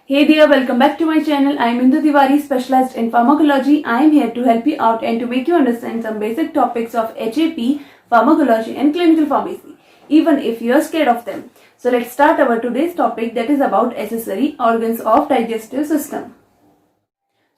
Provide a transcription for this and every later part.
Hey there, welcome back to my channel. I am Indu Tiwari, specialized in pharmacology. I am here to help you out and to make you understand some basic topics of HAP, pharmacology and clinical pharmacy, even if you are scared of them. So let's start our today's topic, that is about accessory organs of digestive system.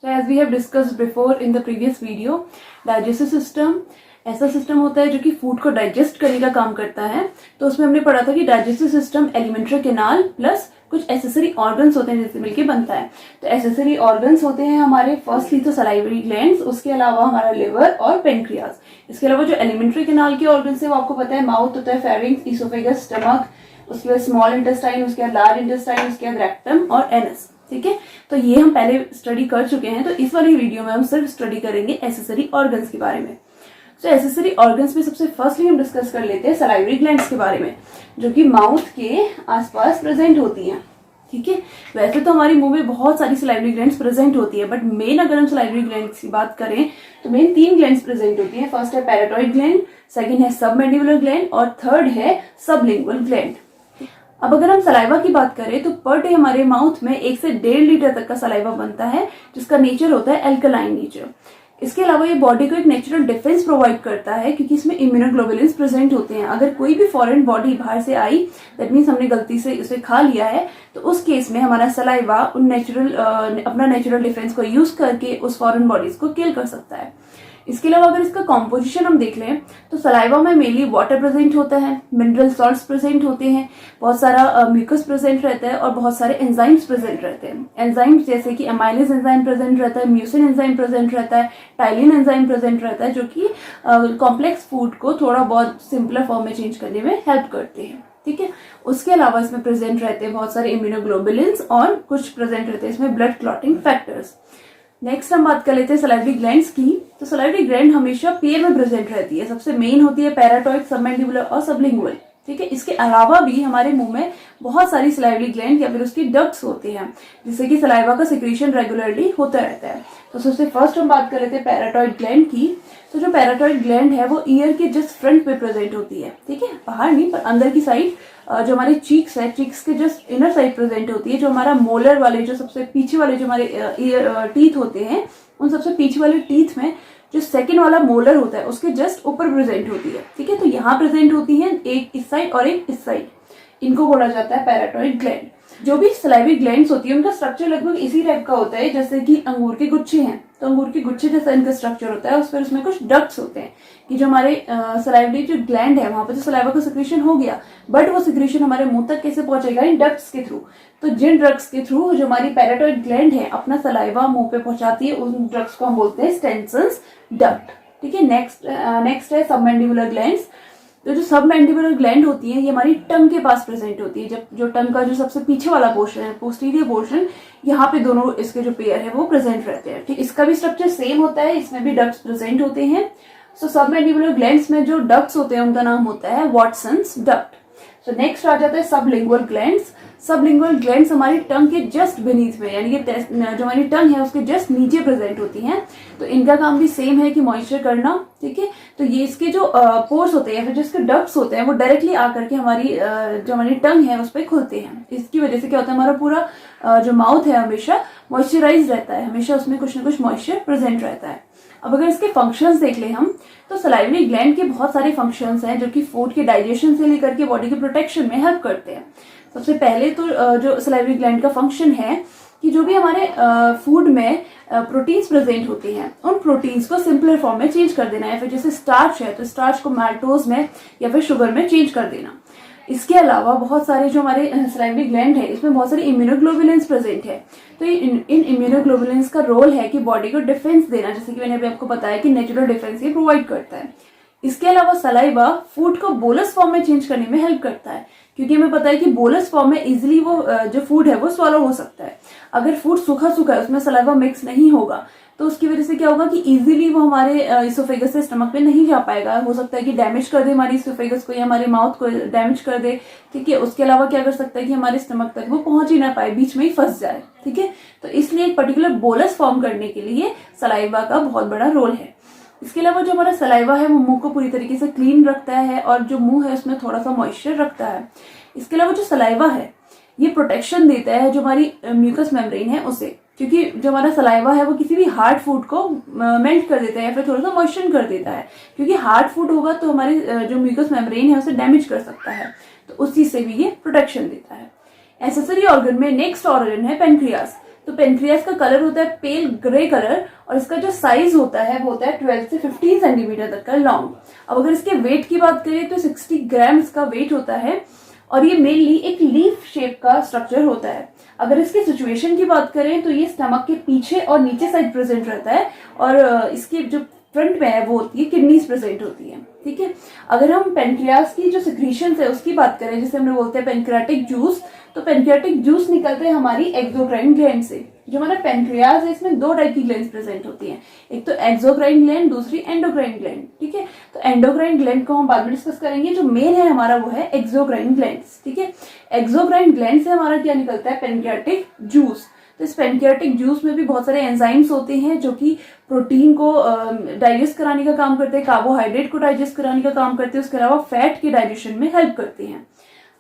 So as we have discussed before in the previous video, digestive system ऐसा system होता है जो कि food को digest करने का काम करता है। तो उसमें हमने पढ़ा था कि digestive system alimentary canal plus कुछ एसेसरी ऑर्गन्स होते हैं जिससे मिलके बनता है। तो एसेसरी ऑर्गन्स होते हैं हमारे फर्स्टली तो सलाइवरी ग्लैंड्स, उसके अलावा हमारा लिवर और पेनक्रियाज। इसके अलावा जो एलिमेंट्री कैनाल के ऑर्गन्स है वो आपको पता है, माउथ होता है, फेरिंग्स, इसोफेगस, स्टमक, उसके बाद स्मॉल इंटेस्टाइन, उसके बाद लार्ज इंटेस्टाइन, उसके बाद रेक्टम और एनस। ठीक है, तो ये हम पहले स्टडी कर चुके हैं। तो इस वाली वीडियो में हम सिर्फ स्टडी करेंगे एसेसरी ऑर्गन्स के बारे में। तो एसेसरी ऑर्गन्स में सबसे फर्स्टली हम डिस्कस कर लेते हैं सलाइवरी ग्लैंड्स के बारे में, जो कि माउथ के आसपास प्रेजेंट होती हैं। ठीक है, वैसे तो हमारी मुंह में बहुत सारी सलाइवरी ग्लैंड्स प्रेजेंट होती है, बट मेन अगर हम सलाइवरी ग्लैंड्स की बात करें तो मेन 3 ग्लैंड्स प्रेजेंट होती हैं। फर्स्ट है पैराटॉइड ग्लैंड, सेकंड है सबमैंडिबुलर ग्लैंड और थर्ड है सबलिंगुअल ग्लैंड। अब अगर हम सलाइवा की बात करें तो पर डे हमारे माउथ में 1 से 1.5 लीटर तक का सलाइवा बनता है, जिसका नेचर होता है एल्कलाइन नेचर। इसके अलावा ये बॉडी को एक नेचुरल डिफेंस प्रोवाइड करता है, क्योंकि इसमें इम्यूनोग्लोबुलिन्स प्रेजेंट होते हैं। अगर कोई भी फॉरेन बॉडी बाहर से आई, दैट मीन्स हमने गलती से इसे खा लिया है, तो उस केस में हमारा सलाइवा अपना नेचुरल डिफेंस को यूज करके उस फॉरेन बॉडीज को किल कर सकता है। इसके अलावा अगर इसका कॉम्पोजिशन हम देख लें तो सलाइवा में मेनली वाटर प्रेजेंट होता है, मिनरल सॉल्ट्स प्रेजेंट होते हैं, बहुत सारा म्यूकस प्रेजेंट रहता है और बहुत सारे एंजाइम्स प्रेजेंट रहते हैं। एंजाइम्स जैसे कि एमाइलेज एंजाइम प्रेजेंट रहता है, म्यूसिन एंजाइम प्रेजेंट रहता है, टाइलिन एंजाइम प्रेजेंट रहता है, जो कि कॉम्प्लेक्स फूड को थोड़ा बहुत सिंपलर फॉर्म में चेंज करने में हेल्प करते हैं। ठीक है, उसके अलावा इसमें प्रेजेंट रहते हैं बहुत सारे इम्यूनोग्लोबुलिन्स और कुछ प्रेजेंट रहते हैं इसमें ब्लड क्लॉटिंग फैक्टर्स। नेक्स्ट हम बात कर लेते हैं सलाइवरी ग्लैंड्स की। तो सलाइवरी ग्लैंड हमेशा पेयर में प्रेजेंट रहती है। सबसे मेन होती है पैराटॉइड, सबमैंडिबुलर और सबलिंगुअल। ठीक है, इसके अलावा भी हमारे मुंह में बहुत सारी सलाइवरी ग्लैंड या फिर उसकी डक्ट्स होती हैं, जिससे कि सलाइवा का सिक्रीशन रेगुलरली होता रहता है। तो सबसे फर्स्ट हम बात कर लेते हैं पैराटॉइड ग्लैंड की। तो जो पैराटॉइड ग्लैंड है वो ईयर के जस्ट फ्रंट पे प्रेजेंट होती है। ठीक है, बाहर नहीं पर अंदर की साइड, जो हमारे चीक्स है, चीक्स के जस्ट इनर साइड प्रेजेंट होती है। जो हमारा मोलर वाले, जो सबसे पीछे वाले जो हमारे टीथ होते हैं, उन सबसे पीछे वाले टीथ में जो सेकंड वाला मोलर होता है उसके जस्ट ऊपर प्रेजेंट होती है। ठीक है, तो यहाँ प्रेजेंट होती है, एक इस साइड और एक इस साइड। इनको बोला जाता है पैराटॉइड ग्लैंड। जो भी सलाइवरी ग्लैंड्स होती है उनका स्ट्रक्चर लगभग इसी टाइप का होता है, जैसे कि अंगूर के गुच्छे हैं। तो अंगूर के गुच्छे जैसा इनका स्ट्रक्चर होता है, उस पर उसमें कुछ डक्ट्स होते हैं कि जो हमारे सलाइवरी जो ग्लैंड है वहां पर तो सलाइवा का सिक्रीशन हो गया, बट वो सिक्रीशन हमारे मुंह तक कैसे पहुंचेगा? इन डक्ट्स के थ्रू। तो जिन ड्रग्स के थ्रू जो हमारी पैराटॉइड ग्लैंड है अपना सलाइवा मुंह पे पहुंचाती है, उन ड्रग्स को हम बोलते हैं स्टेंसन्स डक्ट। ठीक है, नेक्स्ट है सबमैंडिबुलर ग्लैंड्स। तो जो सबमैंडिबुलर ग्लैंड होती है ये हमारी टंग के पास प्रेजेंट होती है। जब जो टंग का जो सबसे पीछे वाला पोर्शन है, पोस्टीरियर पोर्शन, यहाँ पे दोनों इसके जो पेयर है वो प्रेजेंट रहते हैं। ठीक, इसका भी स्ट्रक्चर सेम होता है, इसमें भी डक्ट्स प्रेजेंट होते हैं। सो सबमैंडिबुलर ग्लैंड्स में जो डक्ट्स होते हैं उनका नाम होता है वाटसन्स डक्ट। सो नेक्स्ट आ जाता है सबलिंगुअल ग्लैंड्स। सबलिंगुअल ग्लैंड्स हमारी टंग के जस्ट बीनीथ में, यानी कि जो हमारी टंग है उसके जस्ट नीचे प्रेजेंट होती हैं। तो इनका काम भी सेम है कि मॉइस्चर करना। ठीक है, तो ये इसके जो पोर्स होते हैं या फिर जो इसके डक्ट्स होते हैं वो डायरेक्टली आकर के जो हमारी टंग है उस पर खुलते हैं। इसकी वजह से क्या होता है, हमारा पूरा जो माउथ है हमेशा मॉइस्चराइज रहता है, हमेशा उसमें कुछ ना कुछ मॉइस्चर प्रेजेंट रहता है। अब अगर इसके फंक्शंस देख लें हम, तो सलाइवरी ग्लैंड के बहुत सारे फंक्शंस हैं जो कि फूड के डाइजेशन से लेकर के बॉडी के प्रोटेक्शन में हेल्प करते हैं। सबसे पहले तो जो सलाइवरी ग्लैंड का फंक्शन है कि जो भी हमारे फूड में प्रोटीन्स प्रेजेंट होते हैं उन प्रोटीन्स को सिंपलर फॉर्म में चेंज कर देना, या फिर जैसे स्टार्च है तो स्टार्च को मैल्टोज में या फिर शुगर में चेंज कर देना। इसके अलावा बहुत सारे जो हमारे सलाइवरी ग्लैंड है इसमें बहुत सारे इम्यूनोग्लोबुलिन्स प्रेजेंट है। तो इन इम्यूनोग्लोबुलिन्स का रोल है कि बॉडी को डिफेंस देना, जैसे कि मैंने अभी आपको बताया कि नेचुरल डिफेंस ये प्रोवाइड करता है। इसके अलावा सलाइवा फूड को बोलस फॉर्म में चेंज करने में हेल्प करता है, क्योंकि हमें पता है कि बोलस फॉर्म में इजिली वो जो फूड है वो स्वॉलो हो सकता है। अगर फूड सूखा सूखा है, उसमें सलाइवा मिक्स नहीं होगा, तो उसकी वजह से क्या होगा कि इजीली वो हमारे इसोफेगस से स्टमक पे नहीं जा पाएगा। हो सकता है कि डैमेज कर दे हमारी इसोफेगस को या हमारे माउथ को डैमेज कर दे। ठीक है, उसके अलावा क्या कर सकता है कि हमारे स्टमक तक वो पहुंच ही ना पाए, बीच में ही फंस जाए। ठीक है, तो इसलिए एक पर्टिकुलर बोलस फॉर्म करने के लिए सलाइवा का बहुत बड़ा रोल है। इसके अलावा जो हमारा सलाइवा है वो मुंह को पूरी तरीके से क्लीन रखता है और जो मुंह है उसमें थोड़ा सा मॉइस्चर रखता है। इसके अलावा जो सलाइवा है ये प्रोटेक्शन देता है जो हमारी म्यूकस मेम्ब्रेन है उसे, क्योंकि जो हमारा सलाइवा है वो किसी भी हार्ड फूड को मेल्ट कर देता है या फिर थोड़ा सा मॉइस्चर कर देता है, क्योंकि हार्ड फूड होगा तो हमारी जो म्यूकस मेम्ब्रेन है उसे डैमेज कर सकता है, तो उस चीज से भी ये प्रोटेक्शन देता है। एक्सेसरी ऑर्गन में नेक्स्ट ऑर्गन है पेनक्रियास। तो पेनक्रियास का कलर होता है पेल ग्रे कलर और इसका जो साइज होता है वो होता है 12 से 15 सेंटीमीटर तक का लॉन्ग। अब अगर इसके वेट की बात करें तो 60 ग्राम इसका वेट होता है और ये मेनली एक लीफ शेप का स्ट्रक्चर होता है। अगर इसकी सिचुएशन की बात करें तो ये स्टमक के पीछे और नीचे साइड प्रेजेंट रहता है और इसकी जो फ्रंट में है वो होती है किडनीज प्रेजेंट होती है। ठीक है, अगर हम पेनक्रियास की जो सिक्रीशंस है उसकी बात करें, जिसे हम बोलते हैं पेनक्रियाटिक जूस, तो पेनक्रियाटिक जूस निकलते हैं हमारी एक्सोक्राइन ग्लैंड से। जो हमारा पेनक्रियास है इसमें दो टाइप की ग्लैंड प्रेजेंट होती हैं, एक तो एक्सोक्राइन ग्लैंड, दूसरी एंडोक्राइन ग्लैंड। ठीक है, तो एंडोक्राइन ग्लैंड को हम बाद में डिस्कस करेंगे। जो मेन है हमारा वो है एक्सोक्राइन ग्लैंड। ठीक है, एक्सोक्राइन ग्लैंड से हमारा क्या निकलता है, पेनक्रियाटिक जूस। तो इस पेनक्रियाटिक जूस में भी बहुत सारे एंजाइम्स होते हैं जो कि प्रोटीन को डाइजेस्ट कराने का काम करते हैं, कार्बोहाइड्रेट को डाइजेस्ट कराने का काम करते हैं, उसके अलावा फैट के डाइजेशन में हेल्प करते हैं।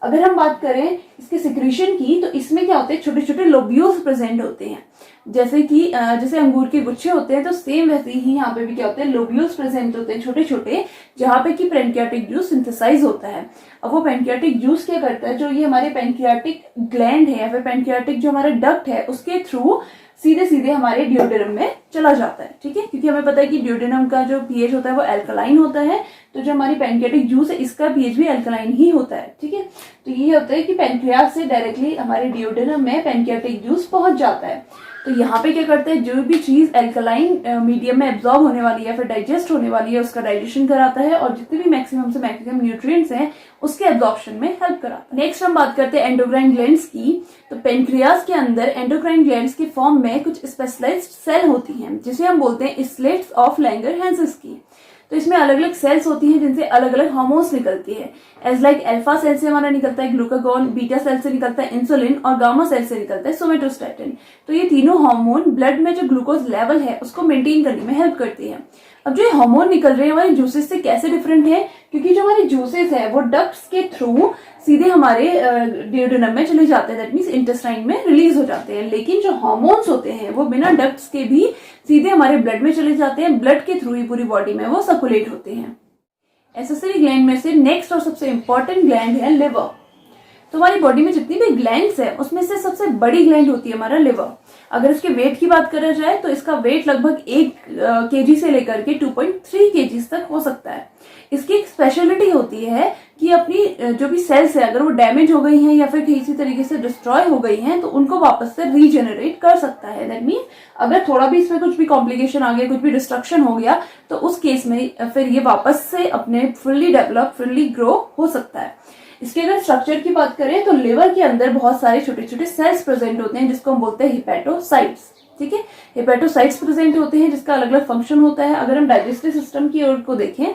अगर हम बात करें इसके सिक्रीशन की, तो इसमें क्या होते हैं, छोटे छोटे लोब्यूल्स प्रेजेंट होते हैं, जैसे कि जैसे अंगूर के गुच्छे होते हैं, तो सेम वैसे ही यहाँ पे भी क्या होते हैं, लोब्यूल्स प्रेजेंट होते हैं छोटे छोटे, जहाँ पे कि पेनक्रियाटिक जूस सिंथेसाइज होता है। अब वो पेनक्रियाटिक जूस क्या करता है, जो ये हमारे पेनक्रियाटिक ग्लैंड है या फिर पेनक्रियाटिक जो हमारा डक्ट है उसके थ्रू सीधे सीधे हमारे ड्यूडेनम में चला जाता है। ठीक है, क्योंकि हमें पता है कि ड्यूडेनम का जो पीएच होता है वो एल्कलाइन होता है, तो जो हमारी पेनक्रियाटिक जूस है इसका पीएच भी एल्कलाइन ही होता है। ठीक है, तो ये होता है कि पेनक्रियास से डायरेक्टली हमारे ड्यूडेनम में पेनक्रियाटिक जूस पहुंच जाता है। तो यहाँ पे क्या करता है, जो भी चीज एल्कलाइन मीडियम में एब्जॉर्ब होने वाली है या फिर डाइजेस्ट होने वाली है उसका डाइजेशन कराता है और जितने भी मैक्सिमम से मैक्सिमम न्यूट्रिएंट्स हैं उसके एब्जॉर्प्शन में हेल्प कराता है। नेक्स्ट हम बात करते हैं एंडोक्राइन ग्लैंड्स की। तो पेनक्रियास के अंदर एंडोक्राइन ग्लैंड्स के फॉर्म में कुछ स्पेशलाइज्ड सेल होती हैं जिसे हम बोलते हैं इस्लेट्स ऑफ लैंगरहैंसेस की। तो इसमें अलग अलग सेल्स होती हैं जिनसे अलग अलग हार्मोन्स निकलती है। एज लाइक अल्फा सेल से हमारा निकलता है ग्लूकागॉन, बीटा सेल से निकलता है इंसुलिन और गामा सेल से निकलता है सोमेटोस्टैटिन। तो ये तीनों हार्मोन ब्लड में जो ग्लूकोज लेवल है उसको मेंटेन करने में हेल्प करती है। अब जो ये हार्मोन निकल रहे हैं हमारे जूसेस से कैसे डिफरेंट है, क्योंकि जो हमारे जूसेस है वो डक्ट्स के थ्रू सीधे हमारे ड्यूडेनम में चले जाते हैं, दैट मींस इंटेस्टाइन में रिलीज हो जाते हैं। लेकिन जो हार्मोन्स होते हैं वो बिना डक्ट्स के भी सीधे हमारे ब्लड में चले जाते हैं, ब्लड के थ्रू ही पूरी बॉडी में वो सर्कुलेट होते हैं। एक्सेसरी ग्लैंड में से नेक्स्ट और सबसे इंपॉर्टेंट ग्लैंड है लिवर। तो हमारी बॉडी में जितनी भी ग्लैंड्स है उसमें से सबसे बड़ी ग्लैंड होती है हमारा लिवर। अगर इसके वेट की बात करा जाए तो इसका वेट लगभग 1 kg से लेकर के 2.3 kg तक हो सकता है। इसकी एक स्पेशलिटी होती है कि अपनी जो भी सेल्स है अगर वो डैमेज हो गई हैं या फिर किसी तरीके से डिस्ट्रॉय हो गई हैं तो उनको वापस से रीजेनरेट कर सकता है। दैट मीन अगर थोड़ा भी इसमें कुछ भी कॉम्प्लिकेशन आ गया, कुछ भी डिस्ट्रक्शन हो गया, तो उस केस में फिर ये वापस से अपने फुल्ली डेवलप, फुल्ली ग्रो हो सकता है। इसके अगर स्ट्रक्चर की बात करें तो लिवर के अंदर बहुत सारे छोटे छोटे सेल्स प्रेजेंट होते हैं जिसको हम बोलते हैं हिपैटोसाइट्स। ठीक है, हिपैटोसाइट्स प्रेजेंट होते हैं जिसका अलग अलग फंक्शन होता है। अगर हम डाइजेस्टिव सिस्टम की ओर को देखें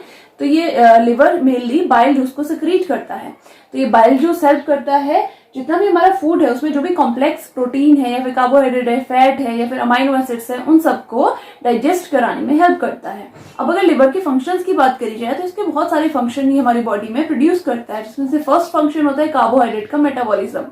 तो ये लिवर मेनली बाइल जूस को सिक्रीट करता है। तो ये बाइल जूस हेल्प करता है जितना भी हमारा फूड है उसमें जो भी कॉम्प्लेक्स प्रोटीन है या फिर कार्बोहाइड्रेट है, फैट है या फिर अमाइनो एसिड्स है, उन सबको डाइजेस्ट कराने में हेल्प करता है। अब अगर लिवर के फंक्शंस की बात करी जाए तो इसके बहुत सारे फंक्शन ही हमारी बॉडी में प्रोड्यूस करता है, जिसमें से फर्स्ट फंक्शन होता है कार्बोहाइड्रेट का मेटाबॉलिज्म।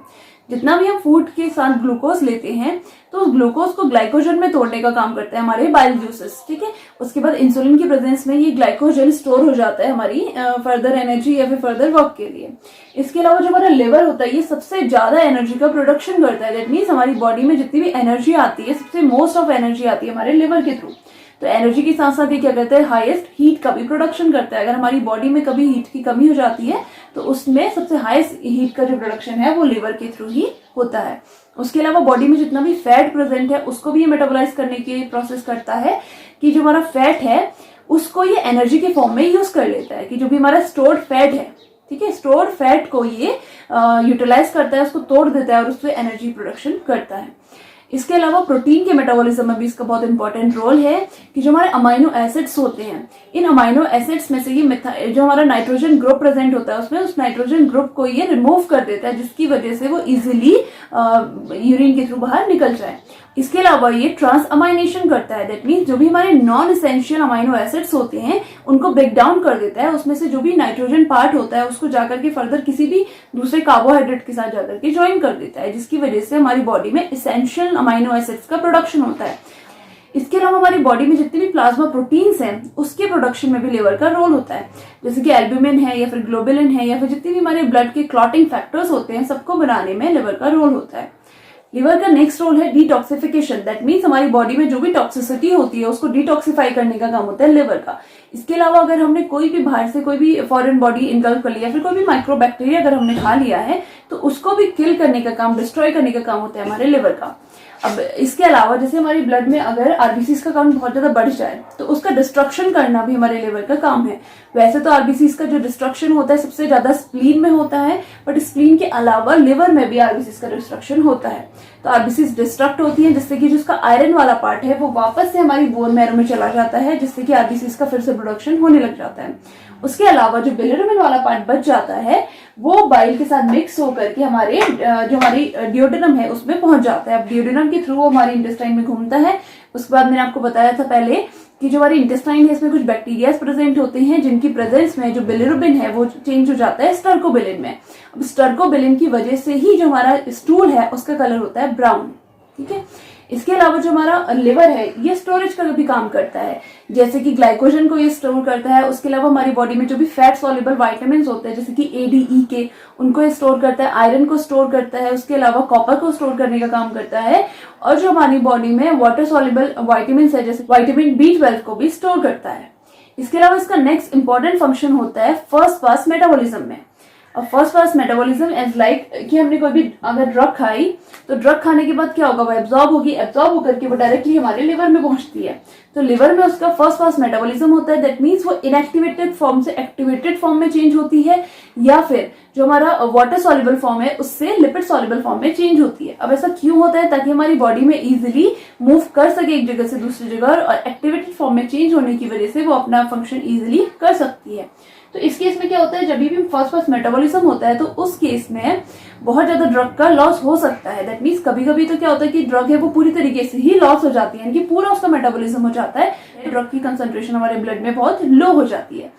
जितना भी हम फूड के साथ ग्लूकोज लेते हैं तो उस ग्लूकोज को ग्लाइकोजन में तोड़ने का काम करता है हमारे बाइल जूसेस। ठीक है, उसके बाद इंसुलिन की प्रेजेंस में ये ग्लाइकोजन स्टोर हो जाता है हमारी फर्दर एनर्जी या फिर फर्दर वर्क के लिए। इसके अलावा जो हमारा लिवर होता है ये सबसे ज्यादा एनर्जी का प्रोडक्शन करता है। दैट मीन्स हमारी बॉडी में जितनी भी एनर्जी आती है सबसे मोस्ट ऑफ एनर्जी आती है हमारे लिवर के थ्रू। तो एनर्जी के साथ साथ ये क्या करता है, हाईएस्ट हीट का भी प्रोडक्शन करता है। अगर हमारी बॉडी में कभी हीट की कमी हो जाती है तो उसमें सबसे हाईएस्ट हीट का जो प्रोडक्शन है वो लिवर के थ्रू ही होता है। उसके अलावा बॉडी में जितना भी फैट प्रेजेंट है उसको भी ये मेटाबोलाइज करने की प्रोसेस करता है कि जो हमारा फैट है उसको ये एनर्जी के फॉर्म में यूज कर लेता है। कि जो भी हमारा स्टोर्ड फैट है, ठीक है, स्टोर्ड फैट को ये यूटिलाइज करता है, उसको तोड़ देता है और उससे एनर्जी प्रोडक्शन करता है। इसके अलावा प्रोटीन के मेटाबॉलिज्म में भी इसका बहुत इंपॉर्टेंट रोल है कि जो हमारे अमाइनो एसिड्स होते हैं, इन अमाइनो एसिड्स में से ये जो हमारा नाइट्रोजन ग्रुप प्रेजेंट होता है उसमें उस नाइट्रोजन ग्रुप को ये रिमूव कर देता है, जिसकी वजह से वो इजीली यूरिन के थ्रू बाहर निकल जाए। इसके अलावा ये ट्रांस अमाइनेशन करता है, दैट मीन्स जो भी हमारे नॉन एसेंशियल अमाइनो एसिड्स होते हैं उनको ब्रेक डाउन कर देता है, उसमें से जो भी नाइट्रोजन पार्ट होता है उसको जाकर के फर्दर किसी भी दूसरे कार्बोहाइड्रेट के साथ जाकर के ज्वाइन कर देता है, जिसकी वजह से हमारी बॉडी में एसेंशियल अमाइनो एसिड्स का प्रोडक्शन होता है। इसके अलावा हमारी बॉडी में जितनी भी प्लाज्मा प्रोटीन्स हैं उसके प्रोडक्शन में भी लिवर का रोल होता है, जैसे कि एल्ब्यूमिन है या फिर ग्लोबुलिन है या फिर जितनी भी हमारे ब्लड के क्लॉटिंग फैक्टर्स होते हैं सबको बनाने में लिवर का रोल होता है। लिवर का नेक्स्ट रोल है डिटॉक्सिफिकेशन, दैट मीन्स हमारी बॉडी में जो भी टॉक्सिसिटी होती है उसको डिटॉक्सिफाई करने का काम होता है लिवर का। इसके अलावा अगर हमने कोई भी बाहर से कोई भी फॉरेन बॉडी इनकल्ट कर लिया, फिर कोई भी माइक्रोबैक्टीरिया अगर हमने खा लिया है तो उसको भी किल करने का काम, डिस्ट्रॉय करने का काम होता है हमारे लिवर का। अब इसके अलावा जैसे हमारी ब्लड में अगर आरबीसीज का काउंट बहुत ज्यादा बढ़ जाए तो उसका डिस्ट्रक्शन करना भी हमारे लिवर का काम है। वैसे तो आरबीसीज का जो डिस्ट्रक्शन होता है सबसे ज्यादा स्प्लीन में होता है, बट स्प्लीन के अलावा लिवर में भी आरबीसीज का डिस्ट्रक्शन होता है। तो आरबीसीज डिस्ट्रक्ट होती है जिससे कि जिसका आयरन वाला पार्ट है वो वापस से हमारी बोन मैरो में चला जाता है, जिससे कि आरबीसीज का फिर से प्रोडक्शन होने लग जाता है। उसके अलावा जो बिलिरुबिन वाला पार्ट बच जाता है वो बाइल के साथ मिक्स होकर के हमारे जो हमारी डिओडेनम है उसमें पहुंच जाता है। अब डिओडेनम के थ्रू वो हमारी इंटेस्टाइन में घूमता है। उसके बाद मैंने आपको बताया था पहले कि जो हमारी इंटेस्टाइन है इसमें कुछ बैक्टीरिया प्रेजेंट होते हैं जिनकी प्रेजेंस में जो बिलिरुबिन है वो चेंज हो जाता है स्टर्कोबिलिन में। अब स्टर्कोबिलिन की वजह से ही जो हमारा स्टूल है उसका कलर होता है ब्राउन। ठीक है, इसके अलावा जो हमारा लिवर है ये स्टोरेज का भी काम करता है, जैसे कि ग्लाइकोजन को ये स्टोर करता है। उसके अलावा हमारी बॉडी में जो भी फैट सॉल्युबल विटामिन्स होते हैं जैसे कि ए, डी, ई के, उनको ये स्टोर करता है। आयरन को स्टोर करता है, उसके अलावा कॉपर को स्टोर करने का काम करता है। और जो हमारी बॉडी में वाटर सॉल्युबल विटामिन्स है जैसे विटामिन B12 को भी स्टोर करता है। इसके अलावा इसका नेक्स्ट इंपॉर्टेंट फंक्शन होता है फर्स्ट पास मेटाबॉलिज्म में। और first pass metabolism as like कि हमने कोई भी अगर ड्रग खाई तो ड्रग खाने के बाद क्या होगा, वो एब्जॉर्ब होगी, एब्जॉर्ब होकर के वो डायरेक्टली हमारे लिवर में पहुंचती है। तो लिवर में उसका फर्स्ट पास मेटाबॉलिज्म होता है, दैट मीन्स वो इनएक्टिवेटेड फॉर्म से एक्टिवेटेड फॉर्म में चेंज होती है, या फिर जो हमारा वाटर सॉल्युबल फॉर्म है उससे लिपिड सॉल्युबल फॉर्म में चेंज होती है। अब ऐसा क्यों होता है, ताकि हमारी बॉडी में इजीली मूव कर सके एक जगह से दूसरी जगह, और एक्टिवेटेड फॉर्म में चेंज होने की वजह से वो अपना फंक्शन इजीली कर सकती है। तो इस केस में क्या होता है, जब भी फर्स्ट पास मेटाबॉलिज्म होता है तो उस केस में बहुत ज्यादा ड्रग का लॉस हो सकता है। दैट मीन्स कभी कभी तो क्या होता है कि ड्रग है वो पूरी तरीके से ही लॉस हो जाती है, यानी कि पूरा उसका मेटाबॉलिज्म हो जाता है, ड्रग की कंसंट्रेशन हमारे ब्लड में बहुत लो हो जाती है।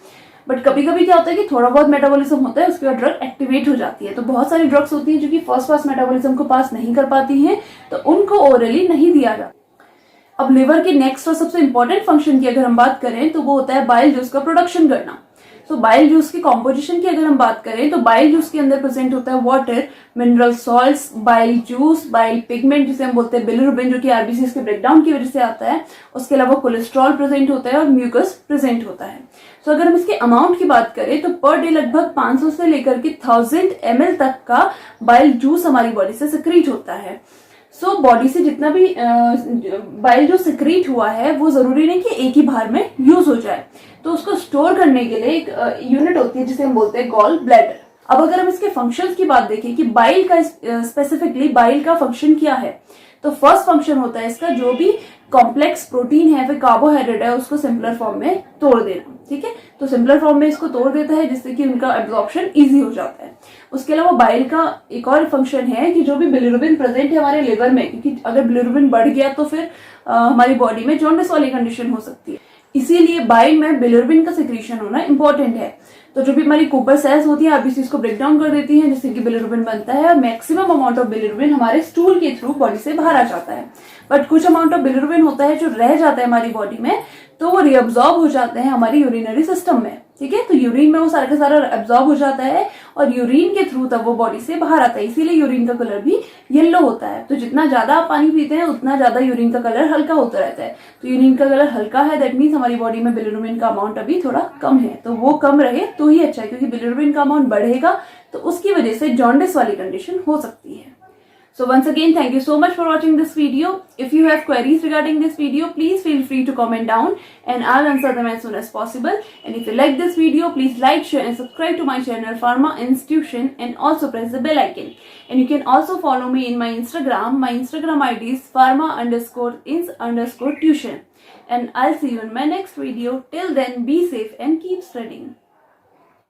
बट कभी कभी क्या होता है कि थोड़ा बहुत मेटाबॉलिज्म होता है, उसके बाद ड्रग एक्टिवेट हो जाती है। तो बहुत सारी ड्रग्स होती हैं जो कि फर्स्ट पास मेटाबॉलिज्म को पास नहीं कर पाती हैं, तो उनको ओरली नहीं दिया जाता। अब लिवर के नेक्स्ट और सबसे इंपॉर्टेंट फंक्शन की अगर हम बात करें तो वो होता है बाइल जूस का प्रोडक्शन करना। तो बाइल जूस की कॉम्पोजिशन की अगर हम बात करें तो बाइल जूस के अंदर प्रेजेंट होता है water, mineral salts, bile juice, bile pigment जिसे हम बोलते हैं बिलिरुबिन जो कि आरबीसीज के ब्रेकडाउन की वजह से आता है। उसके अलावा कोलेस्ट्रॉल प्रेजेंट होता है और म्यूकस प्रेजेंट होता है। तो अगर हम इसके अमाउंट की बात करें तो पर डे लगभग 500 से लेकर के 1000 ml तक का बाइल जूस हमारी बॉडी से सिक्रीट होता है। सो बॉडी से जितना भी बाइल जो सिक्रीट हुआ है वो जरूरी नहीं कि एक ही बार में यूज हो जाए, तो उसको स्टोर करने के लिए एक यूनिट होती है जिसे हम बोलते हैं गॉल ब्लैडर। अब अगर हम इसके फंक्शंस की बात देखें कि बाइल का स्पेसिफिकली बाइल का फंक्शन क्या है, तो फर्स्ट फंक्शन होता है इसका जो भी कॉम्प्लेक्स प्रोटीन है फिर कार्बोहाइड्रेट है उसको सिंपलर फॉर्म में तोड़ देना। ठीक है, तो सिंपलर फॉर्म में इसको तोड़ देता है जिससे कि उनका एब्जॉर्प्शन इजी हो जाता है। उसके अलावा बाइल का एक और फंक्शन है कि जो भी बिलिरुबिन प्रेजेंट है हमारे लिवर में, क्योंकि अगर बिलिरुबिन बढ़ गया तो फिर हमारी बॉडी में जॉन्डिस वाली कंडीशन हो सकती है, इसीलिए बाइल में बिलिरुबिन का सिक्रीशन होना इंपॉर्टेंट है। तो जो भी हमारी कूपर सेल्स होती है आरबीसीज को ब्रेक डाउन कर देती हैं जिससे कि बिलिरुबिन बनता है, और मैक्सिमम अमाउंट ऑफ बिलिरुबिन हमारे स्टूल के थ्रू बॉडी से बाहर आ जाता है। बट कुछ अमाउंट ऑफ बिलिरुबिन होता है जो रह जाता है हमारी बॉडी में, तो वो रिअब्सॉर्ब हो जाते हैं हमारी यूरिनरी सिस्टम में। ठीक है, तो यूरिन में वो सारा का सारा एब्जॉर्ब हो जाता है और यूरिन के थ्रू तब वो बॉडी से बाहर आता है, इसीलिए यूरिन का कलर भी येलो होता है। तो जितना ज्यादा आप पानी पीते हैं उतना ज्यादा यूरिन का कलर हल्का होता रहता है। तो यूरिन का कलर हल्का है, दैट मीन्स हमारी बॉडी में बिलिरुबिन का अमाउंट अभी थोड़ा कम है, तो वो कम रहे तो ही अच्छा है, क्योंकि बिलिरुबिन का अमाउंट बढ़ेगा तो उसकी वजह से जॉन्डिस वाली कंडीशन हो सकती है। So once again, thank you so much for watching this video. If you have queries regarding this video, please feel free to comment down and I'll answer them as soon as possible. And if you like this video, please like, share and subscribe to my channel Pharma Institution and also press the bell icon. And you can also follow me in my Instagram. My Instagram ID is pharma_ins_tuition. And I'll see you in my next video. Till then, be safe and keep studying.